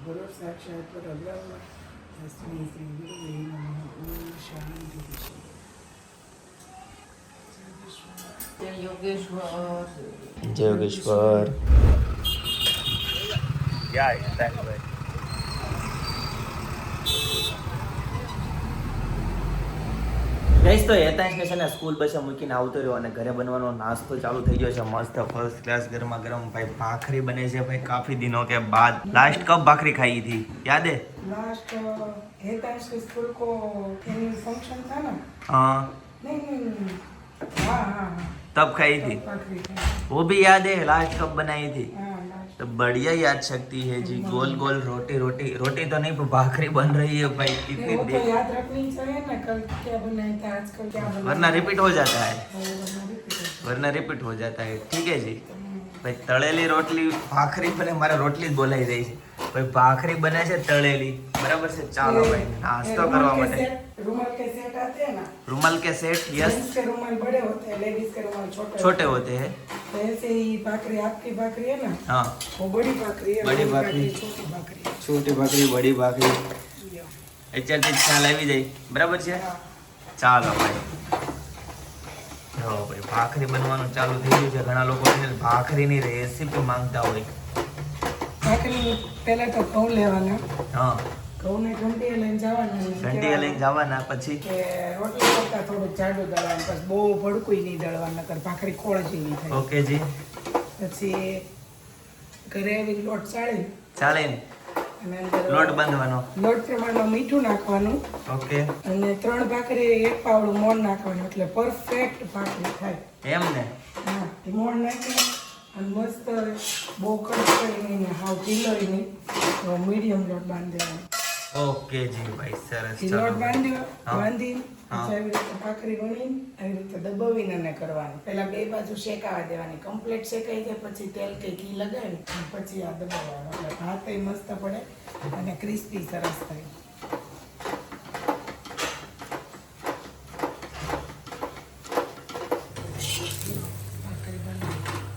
गुरु साक्षात परब्रह्म तस्मै श्री गुरुवे नमः। ओम शांति जय योगेश्वर। जय योगेश्वर। ગઈશ તો હેતાંશ ને છે ને સ્કૂલ બસે મૂકીને આવતો રહ્યો અને ઘરે બનવાનો નાસ્તો ચાલુ થઈ ગયો છે મસ્ત ફર્સ્ટ ક્લાસ ગરમા ગરમ ભાઈ ભાખરી બને છે ભાઈ કાફી दिनों के बाद। लास्ट कब भाखरी खाई थी याद है? लास्ट हेतांश के स्कूल को एनुअल फंक्शन था ना। हाँ नहीं हाँ हाँ हाँ तब खाई थी। भाखरी खाई। वो भी याद है लास्ट कब बनाई थी? हाँ लास्ट तो बढ़िया याद शक्ति है जी। गोल गोल रोटी रोटी रोटी तो नहीं पर भाखरी बन रही है भाई कितनी वो तो देर। याद रखनी चाहिए ना, कल क्या बनाया था आज कल क्या बनाया वरना रिपीट हो जाता है। वरना repeat हो जाता है। वरना रिपीट हो जाता है। ठीक है जी ભાઈ તળેલી રોટલી ભાખરી બને મારે રોટલી જ બોલાઈ રહી છે ભાઈ ભાખરી બને છે તળેલી બરાબર છે। ચાલો ભાઈ નાસ્તો કરવા માટે रुमाल के सेट आते हैं ना, रुमाल के सेट यस जेंट्स के रुमाल बड़े होते हैं, लेडीज के रुमाल छोटे छोटे होते हैं। तो ऐसे ही भाखरी आपकी भाखरी है ना, हाँ वो बड़ी भाखरी है, बड़ी मेरी भाखरी। छोटी भाखरी है। छोटी भाखરી બડી ભાખરી यो। અત્યારથી જ ખ્યાલ આવી જાય બરાબર છે। हाँ। ચાલો ભાઈ જો ભાઈ ભાખરી બનવાનું ચાલુ થઈ ગયું છે। ઘણા લોકો છે ને ભાખરીની રેસીપી માંગતા હોય। ભાખરી પહેલા તો ઘઉં લેવાના, હા ઘઉંને ઘંટીએ લઈને જવાના, ઘંટીએ લઈને જવાના પછી કે રોટલી કરતા થોડું જાડું દળવાનું, પછી બહુ ભડકું નહીં દળવાનું, નકર ભાખરી ખોળ જેવી થાય। ઓકે જી પછી ઘરે આવી લોટ ચાળી ચાલે ને અને અંદર લોટ બાંધવાનો। લોટ પ્રમાણમાં મીઠું નાખવાનું ઓકે અને 3 ભાખરી એક પાવડું મોણ નાખવાનું, એટલે પરફેક્ટ ભાખરી થાય। એમ ને હા, એ મોણ નાખી અને મસ્ત બહુ કડક કરીને ને હાવ ઢીલોય નહીં, તો મીડિયમ લોટ બાંધી દેવાનો। ઓકે જી ભાઈ સરસ। એ ચાલો લોટ બાંધ્યો, હા। બાંધી હા। પછી આવી રીતે ભાખરી વણીને આવી રીતે દબાવીને અને કરવાની। પહેલા બે બાજુ શેકાવા દેવાની, કમ્પ્લીટ શેકાઈ જાય પછી તેલ કે ઘી લગાવી અને પછી આ દબાવવાનું, એટલે ભાત ય મસ્ત પડે અને ક્રિસ્પી સરસ થાય।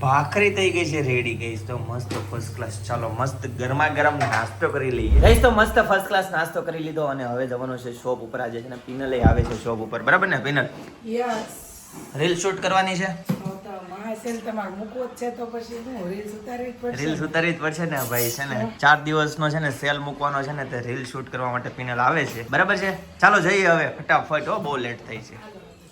ભાખરી થઈ ગઈ છે રેડી ગઈશ તો મસ્ત ફર્સ્ટ ક્લાસ। ચાલો મસ્ત ગરમા ગરમ નાસ્તો કરી લઈએ ગઈશ તો મસ્ત ફર્સ્ટ ક્લાસ નાસ્તો કરી લીધો અને હવે જવાનું છે શોપ ઉપર। આજે છે ને પિનલ આવે છે શોપ ઉપર બરાબર ને પિનલ? યસ, રીલ શૂટ કરવાની છે। તો મહાસેલ તમારે મૂકવો જ છે તો પછી હું રીલ્સ ઉતારવી જ પડશે। રીલ્સ ઉતારવી જ પડશે ને ભાઈ છે ને 4 દિવસનો છે ને સેલ મૂકવાનો છે ને તે રીલ શૂટ કરવા માટે પિનલ આવે છે બરાબર છે। ચાલો જઈએ હવે ફટાફટ હો બહુ લેટ થઈ છે।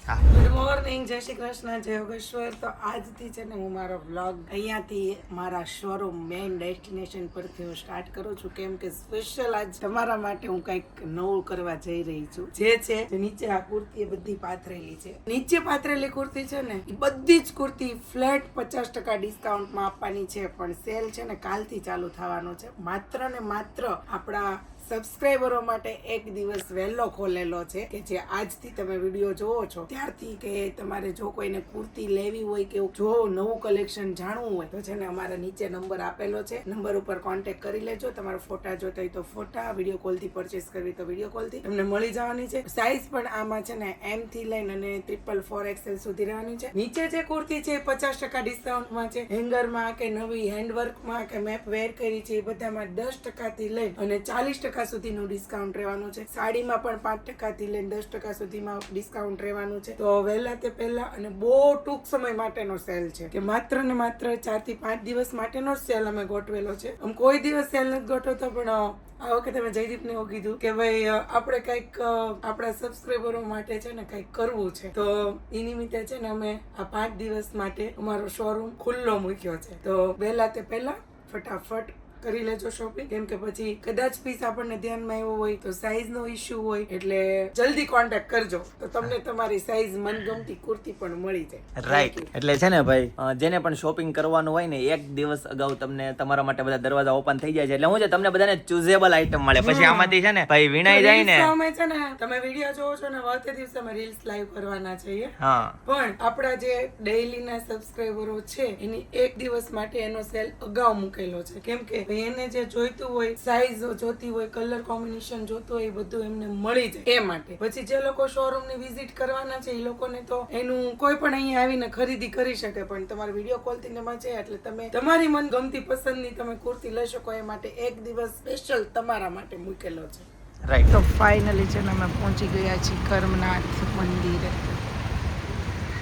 હા ગુડ મોર્નિંગ, જય શ્રી કૃષ્ણ, જય યોગેશ્વર। તો આજથી છે ને હું મારો વ્લોગ અહીંયાથી મારા શોરૂમ મેઇન ડેસ્ટિનેશન પરથી હું સ્ટાર્ટ કરું છું, કેમ કે સ્પેશિયલ આજ તમારા માટે હું કંઈક નવું કરવા જઈ રહી છું। જે છે જે નીચે આ કુર્તી એ બધી પાથરેલી છે, નીચે પાથરેલી કુર્તી છે ને એ બધી જ કુર્તી ફ્લેટ 50% ડિસ્કાઉન્ટમાં આપવાની છે, પણ સેલ છે ને કાલથી ચાલુ થવાનો છે। માત્ર ને માત્ર આપણા સબસ્ક્રાઇબરો માટે એક દિવસ વહેલો ખોલેલો છે, કે જે આજથી તમે વિડીયો જોવો છો ત્યારથી, કે તમારે જો કોઈને કુર્તી લેવી હોય કે જો નવું કલેક્શન જાણવું હોય તો છે ને અમારા નીચે નંબર આપેલો છે, નંબર ઉપર કોન્ટેક્ટ કરી લેજો। તમારો ફોટા જોતા હોય તો ફોટા, વિડીયો કોલથી પરચેસ કરવી તો વિડીયો કોલથી તમને મળી જવાની છે। સાઇઝ પણ આમાં છે ને M થી લઈને અને 444XL સુધી રહેવાની છે। નીચે જે કુર્તી છે 50% ડિસ્કાઉન્ટમાં છે, હેંગરમાં કે નવી હેન્ડવર્કમાં કે મેપ વેર કરી છે એ બધામાં 10% થી લઈને અને 40% સુધીનું ડિસ્કાઉન્ટ રહેવાનું છે। સાડીમાં પણ 5% થી લઈને 10% સુધીમાં ડિસ્કાઉન્ટ રહેવાનું છે। તો વહેલા તે પહેલા અને બહુ ટૂંક સમય માટેનો સેલ છે, કે માત્ર ને માત્ર 4 થી 5 દિવસ માટેનો સેલ અમે ગોઠવેલો છે। આમ કોઈ દિવસ સેલ નથી ગોઠવતો, પણ આ વખતે મેં જયદીપને એવું કીધું કે ભાઈ આપણે કંઈક આપણા સબસ્ક્રાઈબરો માટે છે ને કંઈક કરવું છે, તો એ નિમિત્તે છે ને અમે આ 5 દિવસ માટે અમારો શોરૂમ ખુલ્લો મૂક્યો છે। તો વહેલા તે પહેલા ફટાફટ કરી લેજો શોપિંગ, કેમ કે પછી કદાચ પીસ આપણને ધ્યાનમાં આવ્યો હોય તો સાઈઝ નો ઇશ્યુ હોય, એટલે જલ્દી કોન્ટેક્ટ કરજો તો તમને તમારી સાઈઝ મનગમતી કુર્તી પણ મળી જાય। રાઈટ, એટલે છે ને ભાઈ જેને પણ શોપિંગ કરવાનું હોય ને એક દિવસ અગાઉ તમને તમારા માટે બધા દરવાજા ઓપન થઈ જાય છે, એટલે હું છે તમને બધાને ચૂઝેબલ આઈટમ મળે, પછી આમાંથી છે ને ભાઈ વિનાઈ જાય ને। અમે છે ને તમે વિડીયો જોવો છો ને વખતે દિવસે અમે રીલ્સ લાઈવ કરવાના છીએ, હા પણ આપણા જે ડેઈલી ના સબસ્ક્રાઇબરો છે એની એક દિવસ માટે એનો સેલ અગાઉ મૂકેલો છે, કેમ કે તો એને જે જોઈતું હોય, સાઈઝ જોતી હોય, કલર કોમ્બિનેશન જોતું હોય, એ બધું એમને મળી જાય. એ માટે પછી જે લોકો શોરૂમ ની વિઝિટ કરવાના છે એ લોકોને તો એનું કોઈ પણ અહીંયા આવીને ખરીદી કરી શકે, પણ તમારે વિડીયો કોલ થી એમાં છે એટલે તમે તમારી મનગમતી પસંદની તમે કુર્તી લઈ શકો. એ માટે એક દિવસ સ્પેશિયલ તમારા માટે મૂકેલો છે. રાઈટ. તો ફાઇનલી છે ને અમે પહોંચી ગયા છીએ કરમનાથ મંદિરે.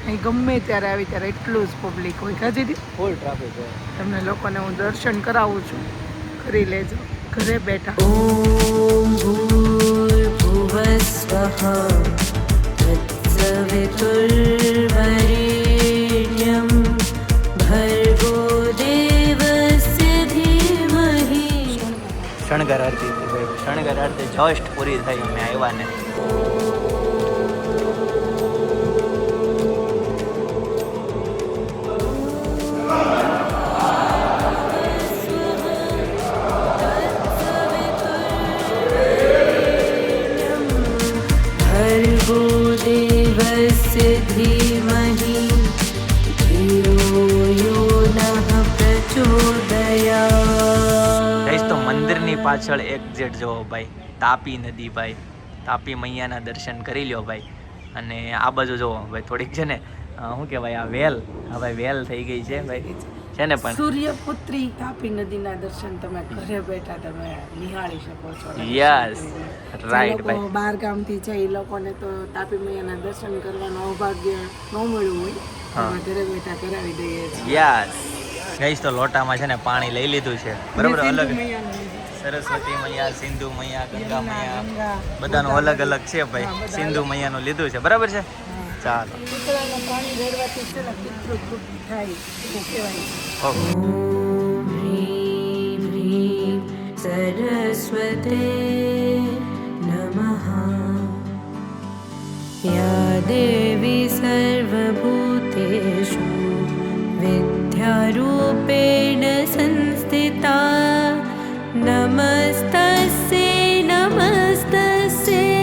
અહીં ગમે ત્યારે આવી ત્યારે એટલું જ પબ્લિક હોય. કાજી ફૂલ ટ્રાફિક હોય. તમને લોકોને હું દર્શન કરાવું છું, કરી લેજો ઘરે બેઠા. ॐ भूर्भुवस्वः तत्सवितुर्वरेण्यं भर्गो देवस्य धीमहि. શણગાર આરતી જસ્ટ પૂરી થઈ, અમે આવ્યા ને. भर्गो देवस्य धीमहि धियो यो नः प्रचोदयात्. જઈશ તો મંદિરની પાછળ એક્ઝેક્ટ જો ભાઈ તાપી નદી, ભાઈ તાપી મૈયાના દર્શન કરી લ્યો ભાઈ. અને આ બાજુ જો ભાઈ થોડીક છે ને શું કહેવાય, આ વેલ, હા ભાઈ વેલ થઈ ગઈ છે ભાઈ, છે ને. પણ સૂર્યપુત્રી તાપી નદીના દર્શન તમે ઘરે બેઠા તમે નિહાળી શકો છો. યસ રાઈટ ભાઈ. બાર ગામથી છે એ લોકોને તો તાપી મૈયાના દર્શન કરવાનું સૌભાગ્ય ન મળ્યું હોય, અમે ઘરે બેઠા કરાવી દઈએ છીએ. યસ ગઈશ તો લોટામાં છે ને પાણી લઈ લીધું છે, બરાબર. અલગ મૈયાનું સરસ્વતી મૈયા, સિંધુ મૈયા, ગંગા મૈયા, બધાનું અલગ અલગ છે ભાઈ. સિંધુ મૈયાનું લીધું છે, બરાબર છે. ચાલો. પિતળાનું પાણી રેડવાથી છે ને પિતૃ તૃપ્તિ થાય એવું કહેવાય છે. ઓકે. ॐ ह्रीं ह्रीं सरस्वते नमः. या देवी सर्वभूतेषु विद्यारूपेण संस्थिता नमस्तस्यै नमस्तस्यै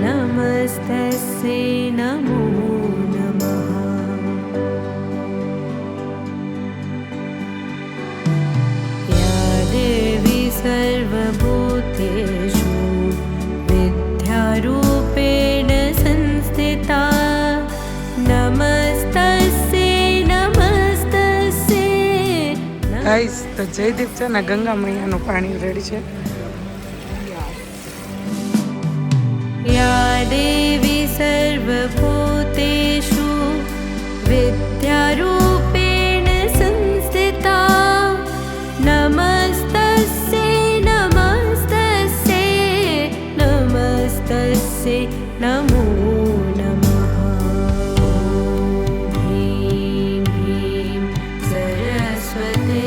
नमस्तस्यै नमो नमः. या देवी सर्वभूतेषु विद्यारूपेण संस्थिता नमस्तस्यै नमस्तस्यै. ગાઈસ તો જયદીપ છે ને ગંગા મૈયાનું પાણી રેડી છે. या देवी सर्वभूतेषु विद्यारूपेण संस्थिता नमस्तस्यै नमस्तस्यै नमस्तस्यै नमो नमः. ह्रीं ह्रीं सरस्वते.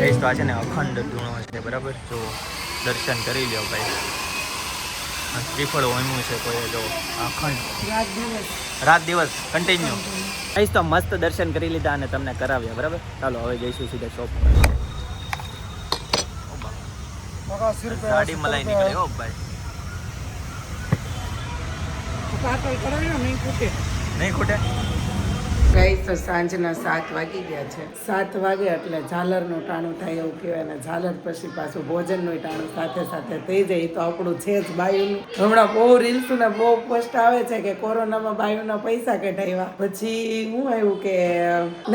જઈશ તો આ છે ને અખંડ ધૂણો છે, બરાબર. જો દર્શન કરી લ્યો ભાઈ. શ્રીફળ હોમ્યું છે કોઈ, જો અખંડ રાત દિવસ કન્ટિન્યુ. જઈશ તો મસ્ત દર્શન કરી લીધા અને તમને કરાવ્યા, બરાબર. ચાલો હવે જઈશું સીધા શોપ પર. ગાડી મલાઈ નીકળે હો ભાઈ. નહીં ખૂટે. ગાઈસ તો સાંજના 7 વાગી ગયા છે. 7 વાગે એટલે ઝાલરનું ટાણું થાય એવું કહેવાય ને ઝાલર પછી પાછું ભોજનનું ટાણું સાથે સાથે થઈ જાય. તો આપણું છે જ બાયુનું. હમણાં બહુ રીલ્સ ને બહુ પોસ્ટ આવે છે કે કોરોનામાં બાયુના પૈસા કઢાવ્યા, પછી હું આવ્યું કે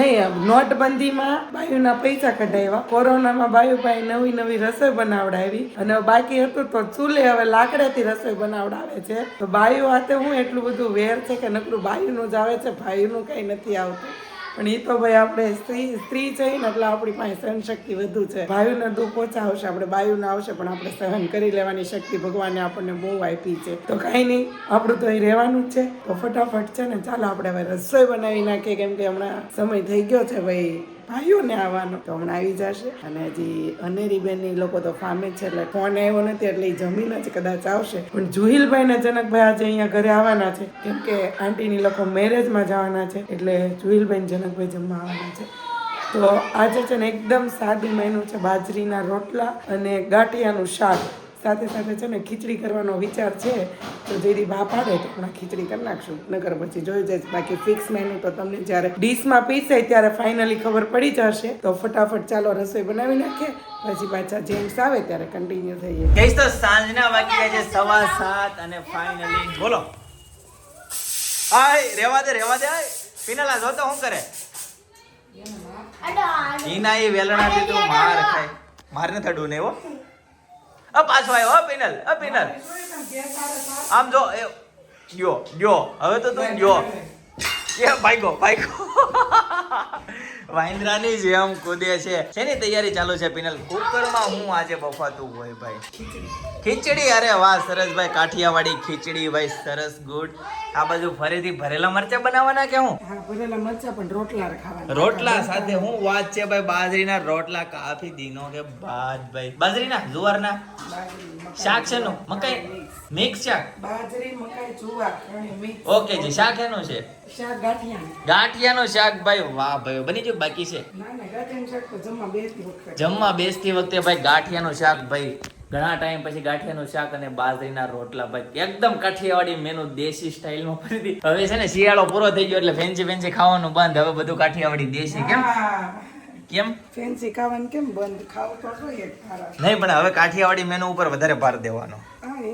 નહીં નોટબંધીમાં બાયુના પૈસા કઢાવ્યા, કોરોનામાં બાયુભાઈ નવી નવી રસોઈ બનાવડાવી અને બાકી હતું તો ચૂલે હવે લાકડેથી રસોઈ બનાવડાવે છે. તો બાયુ હાથે હું એટલું બધું વેર છે કે નકરું બાયુનું જ આવે છે, ભાઈનું કઈ નથી આવતું. પણ એ તો ભાઈ આપણે સ્ત્રી છે ને એટલે આપણી પાસે સહનશક્તિ વધુ છે. ભાઈઓને દુઃખ ઓછા આવશે, આપણે બાયુને આવશે પણ આપણે સહન કરી લેવાની શક્તિ ભગવાને આપણને બહુ આપી છે. તો કાંઈ નહીં, આપણું તો અહીં રહેવાનું જ છે. તો ફટાફટ છે ને ચાલો આપણે હવે રસોઈ બનાવી નાખીએ, કેમ કે હમણાં સમય થઈ ગયો છે ભાઈ ભાઈઓને આવવાનો. તો હમણાં આવી જશે. અને હજી અનેરી બેન એ લોકો તો ફામે છે એટલે ફોન આવ્યો નથી એટલે એ જમીને જ કદાચ આવશે. પણ જુહિલભાઈ ને જનકભાઈ આજે અહીંયા ઘરે આવવાના છે, કેમ કે આંટીની લોકો મેરેજમાં જવાના છે એટલે જુહિલભાઈ ને જનકભાઈ જમવા આવવાના છે. તો આજે છે ને એકદમ સાદું મેનુ છે, બાજરીના રોટલા અને ગાંઠિયાનું શાક. સાથે સાથે છે ને ખીચડી કરવાનો વિચાર છે, તો જેથી બા પાડે તો હમણાં ખીચડી કરી નાખશું, નગર પછી જોઈ જઈશ. બાકી ફિક્સ મેનુ તો તમને જ્યારે ડીશમાં પીસાય ત્યારે ફાઇનલી ખબર પડી જશે. તો ફટાફટ ચાલો રસોઈ બનાવી નાખીએ, પછી પાછા જેમ્સ આવે ત્યારે કન્ટિન્યુ થઈએ. કહીશ તો સાંજના વાગ્યા છે 7:15 અને ફાઇનલી બોલો આય રેવા દે આય પીનલા જો તો શું કરે ઈના એ વેલણાથી તો માર ખાય, માર ન થડું ને હો. પાછો આવ્યો પીનલ આમ જો એ ગયો હવે તો તું ગયો એ ભાઈગો વાંદરાની જેમ કૂદે છે. શેની તૈયારી ચાલુ છે પીનલ? કુકરમાં હું આજે બફાતું હોય ભાઈ ખીચડી. અરે વાહ સરસ ભાઈ, કાઠિયાવાડી ખીચડી ભાઈ સરસ ગુડ. આ બાજુ ફરીથી ભરેલા મરચા બનાવવાના કે હું? હા ભરેલા મરચા પણ રોટલા ખાવાના. રોટલા સાથે હું વાત છે ભાઈ, બાજરીના રોટલા કાફી દિનો કે બાદ ભાઈ. બાજરીના જુવારના શાક છે નું મકાઈ મિક્સ શાક, બાજરી મકાઈ જુવાર મિક્સ. ઓકે જી. શાક એનું છે શાક ગાંઠિયા. ગાંઠિયાનું શાક ભાઈ. વાહ ભાઈ, બની ગયું બાકી છે? ના ગાંઠિયાનું શાક તો જમવા બેસતી વખતે ભાઈ ગાંઠિયાનું શાક ભાઈ. ઘણા ટાઈમ પછી ગાંઠિયાનું શાક અને બાજરીના રોટલા ભાઈ, એકદમ કાઠિયાવાડી મેનુ દેશી સ્ટાઇલમાં ફરીથી. હવે છે ને શિયાળો પૂરો થઈ ગયો એટલે ફેન્સી ખાવાનું બંધ, હવે બધું કાઠિયાવાડી દેશી. કેમ ફેન્સી ખાવાનું કેમ બંધ? ખાવ તો જોઈએ ખારા. નહીં પણ હવે કાઠિયાવાડી મેનુ ઉપર વધારે ભાર દેવાનો,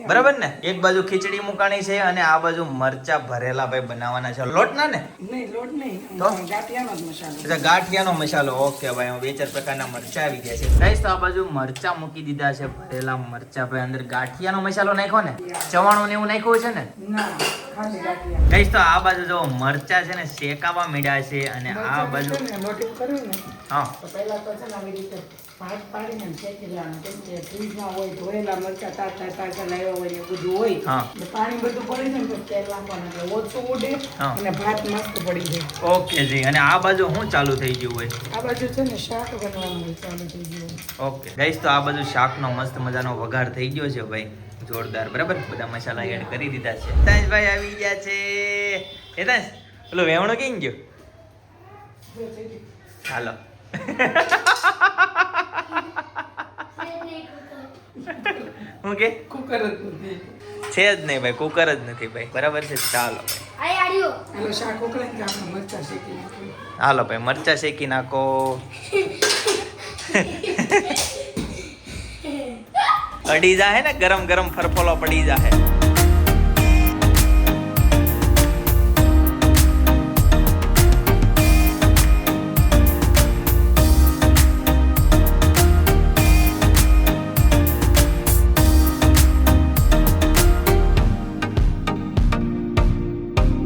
બરાબર ને? એક બાજુ ખીચડી મુકાણી છે અને આ બાજુ મરચા ભરેલા ભાઈ બનાવવાના છે. લોટના ને? નહીં લોટ નહીં, તો ગાંઠિયાનો જ મસાલો. એટલે ગાંઠિયાનો મસાલો. ઓકે ભાઈ, હું 2-4 પ્રકારના મરચા આવી ગયા છે ગાઈસ. તો આ બાજુ મરચા મૂકી દીધા છે, ભરેલા મરચા ભાઈ. અંદર ગાંઠિયાનો મસાલો નાખ્યો ને, ચવાણું ને એવું નાખ્યું છે ને? ના ખાલી ગાંઠિયા. ગાઈસ તો આ બાજુ જો મરચા છે ને શેકાવા મીડા છે અને આ બાજુ લોટી કર્યું ને હા તો પહેલા તો છે ને આવી રીતે ભાત પાડીને શેકી લેવાનું, કેમ કે ફ્રીજમાં હોય ધોયેલા મરચા તાજા લાવ્યા હોય એ બધું હોય, હા. એટલે પાણી બધું પડી જાય ને તો તેલ નાખવાનું એટલે ઓછું ઉડે હા. અને ભાત મસ્ત પડી જાય. ઓકે જી. અને આ બાજુ શું ચાલુ થઈ ગયું હોય? આ બાજુ છે ને શાક બનવાનું ચાલુ થઈ ગયું. ઓકે ગાઈસ તો આ બાજુ શાકનો મસ્ત મજાનો વઘાર થઈ ગયો છે ભાઈ, જોરદાર. બરાબર, બધા મસાલા એડ કરી દીધા છે. હેતાંશભાઈ આવી ગયા છે. હેતાંશ પેલો વેવણો કેમ ગયો? હાલો હું કે કુકર જ નથી. છે જ નહીં ભાઈ, કુકર જ નથી ભાઈ. બરાબર છે, ચાલો ભાઈ. હાલો શાક ઉકળે કે આપણે મરચા શેકી નાખીએ. હાલો ભાઈ, મરચા શેકી નાખો. અડી જા હે ને, ગરમ ગરમ ફરફોલો પડી જા હે.